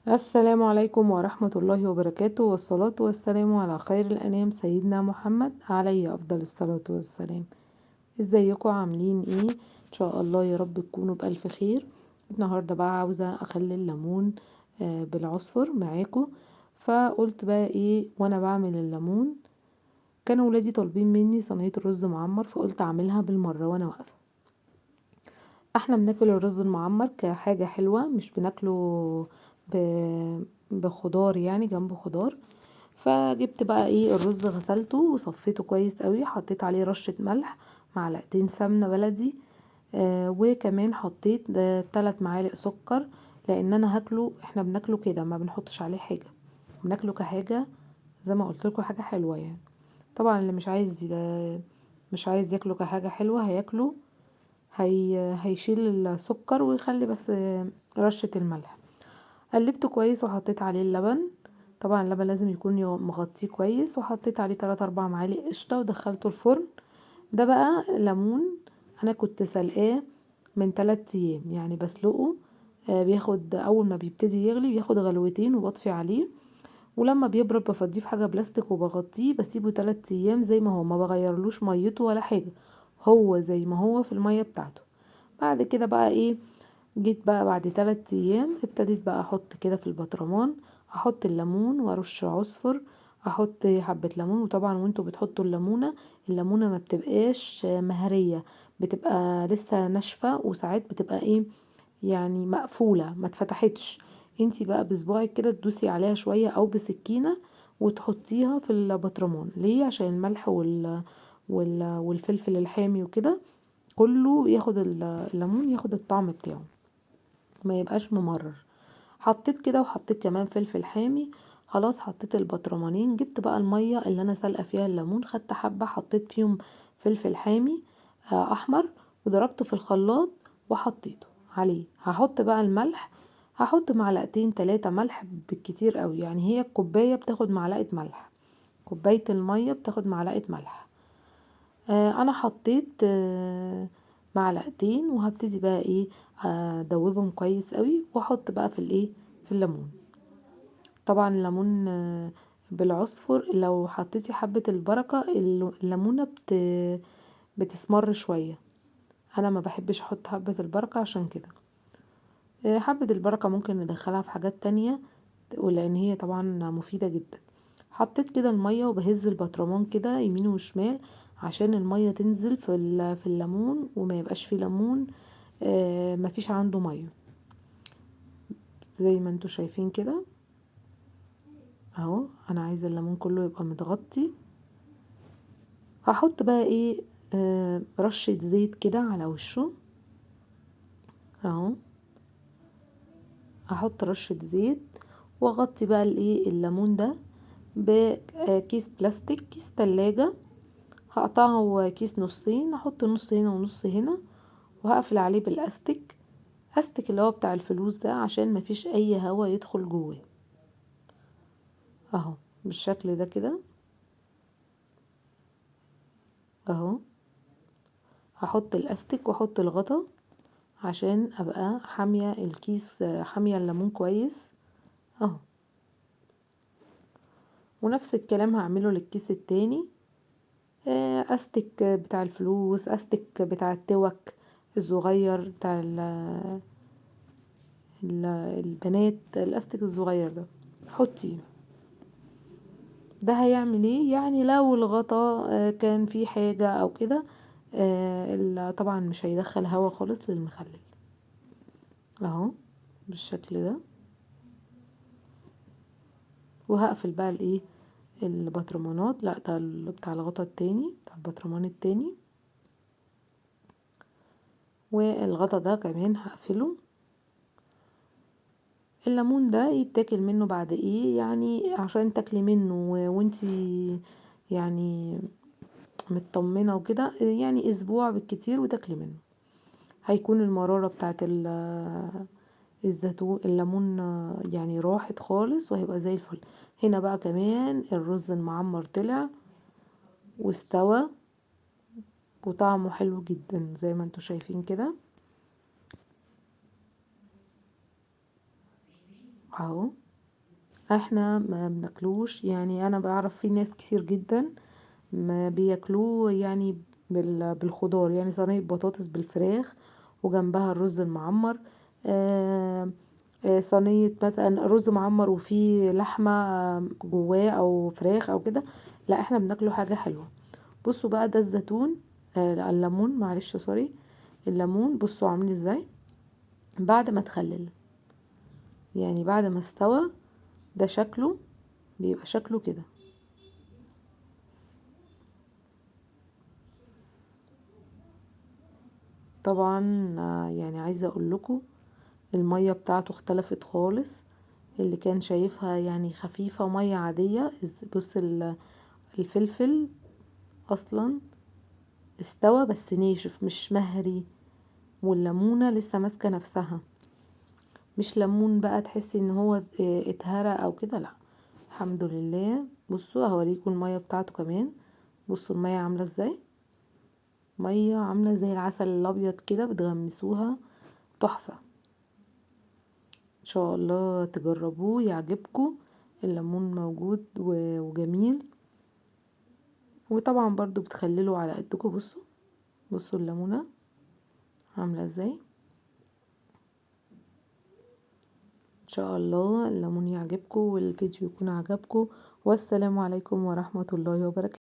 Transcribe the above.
السلام عليكم ورحمة الله وبركاته، والصلاة والسلام على خير الأنام سيدنا محمد عليه أفضل الصلاة والسلام. ازيكم عاملين ايه؟ ان شاء الله يا رب تكونوا بألف خير. النهاردة بقى عاوزة اخلي الليمون بالعصفر معاكم. فقلت بقى ايه وانا بعمل الليمون، كانوا ولادي طالبين مني صينية الرز معمر، فقلت اعملها بالمرة وانا واقفة. احنا بناكل الرز المعمر كحاجة حلوة، مش بناكله بخضار، يعني جنبه خضار. فجبت بقى ايه الرز، غسلته وصفيته كويس قوي، حطيت عليه رشة ملح، معلقتين سمنة بلدي، وكمان حطيت 3 معالق سكر، لان انا هاكله، احنا بناكله كده ما بنحطش عليه حاجة، بناكله كحاجة زي ما قلت لكم حاجة حلوة يعني. طبعا اللي مش عايز ياكله كحاجة حلوة هياكله، هيشيل السكر ويخلي بس رشة الملح. قلبته كويس وحطيت عليه اللبن، طبعا اللبن لازم يكون مغطيه كويس، وحطيت عليه 3 4 معالق قشطة ودخلته الفرن. ده بقى ليمون، انا كنت سلقاه من 3 ايام، يعني بسلقه، بياخد اول ما بيبتدي يغلي بياخد غلوتين وبطفي عليه، ولما بيبرد بفضيه في حاجة بلاستيك وبغطيه، بسيبه 3 ايام زي ما هو، ما بغيرلوش ميته ولا حاجة، هو زي ما هو في المية بتاعته. بعد كده بقى ايه، جيت بقى بعد 3 ايام ابتديت بقى احط كده في البطرمان، احط الليمون وارش عصفر، احط حبة ليمون. وطبعا وانتوا بتحطوا الليمونة ما بتبقاش مهرية، بتبقى لسه ناشفة، وساعات بتبقى ايه يعني مقفولة ما اتفتحتش. انتي بقى بصباعك كده تدوسي عليها شوية او بسكينة وتحطيها في البطرمان. ليه؟ عشان الملح والفلفل الحامي وكده كله ياخد الليمون، ياخد الطعم بتاعه، ما يبقاش ممرر. حطيت كده وحطيت كمان فلفل حامي. خلاص حطيت البطرمانين، جبت بقى المية اللي انا سلقة فيها الليمون، خدت حبة حطيت فيهم فلفل حامي احمر، وضربته في الخلاط وحطيته عليه. هحط بقى الملح، هحط معلقتين 3 ملح بالكتير قوي، يعني هي الكوباية بتاخد معلقة ملح، كوباية المية بتاخد معلقة ملح. انا حطيت معلقتين، وهبتدي بقى ايه ادوبهم كويس قوي، واحط بقى في الايه في الليمون. طبعا الليمون بالعصفر، لو حطيتي حبة البركة الليمونة بتسمر شوية، انا ما بحبش احط حبة البركة عشان كده. حبة البركة ممكن ندخلها في حاجات تانية، ولان هي طبعا مفيدة جدا. حطيت كده المية وبهز البطرمان كده يمين وشمال، عشان المية تنزل في الليمون، وما يبقاش فيه ليمون مفيش عنده مية، زي ما انتوا شايفين كده اهو. انا عايزة الليمون كله يبقى متغطي. هحط بقى ايه رشة زيت كده على وشه اهو، هحط رشة زيت، واغطي بقى الايه الليمون ده بكيس بلاستيك، كيس تلاجة، هقطعه كيس نصين، احط نص هنا ونص هنا، وهقفل عليه بالاستك، استك اللي هو بتاع الفلوس ده، عشان مفيش اي هوا يدخل جواه اهو، بالشكل ده كده اهو. هحط الاستك واحط الغطا عشان ابقى حامية الكيس، حامية الليمون كويس اهو. ونفس الكلام هعمله للكيس التاني، استك بتاع الفلوس، استك بتاع التوك الصغير، بتاع البنات، الاستك الصغير ده حطيه. ده هيعمل ايه يعني؟ لو الغطا كان فيه حاجة او كده، طبعا مش هيدخل هوا خالص للمخلل اهو، بالشكل ده. وهقفل بقى الايه البطرمانات، لا ده بتاع الغطا التاني، بتاع البطرمان التاني، والغطا ده كمان هقفله. الليمون ده يتاكل منه بعد ايه يعني، عشان تاكلي منه وانتي يعني مطمنة وكده، يعني اسبوع بالكتير وتاكلي منه، هيكون المرارة بتاعت الزيتون الليمون يعني راحت خالص، وهيبقى زي الفل. هنا بقى كمان الرز المعمر طلع واستوى، وطعمه حلو جدا زي ما انتوا شايفين كده اهو. احنا ما بناكلوش، يعني انا بعرف في ناس كتير جدا ما بياكلوه يعني بالخضار، يعني صينية بطاطس بالفراخ وجنبها الرز المعمر. آه صينية مثلا رز معمر وفيه لحمة جواه او فراخ او كده. لا احنا بناكله حاجة حلوة. بصوا بقى ده الزيتون، لا، الليمون، معلش سوري. الليمون بصوا عامل ازاي بعد ما تخلل، يعني بعد ما استوى ده شكله، بيبقى شكله كده. طبعا يعني عايزة اقول لكم المية بتاعته اختلفت خالص. اللي كان شايفها يعني خفيفة مية عادية، بص الفلفل اصلا استوى بس ناشف مش مهري، والليمونة لسه ماسكة نفسها، مش ليمون بقى تحسي ان هو اتهرى او كده، لا الحمد لله. بصوا هوريكم المية بتاعته كمان. بصوا المية عاملة ازاي، مية عاملة زي العسل الابيض كده، بتغمسوها تحفة. ان شاء الله تجربوه يعجبكم. الليمون موجود وجميل، وطبعا برضو بتخللوا على قدكم. بصوا بصوا الليمونة عاملة ازاي. ان شاء الله الليمون يعجبكم والفيديو يكون عجبكم، والسلام عليكم ورحمة الله وبركاته.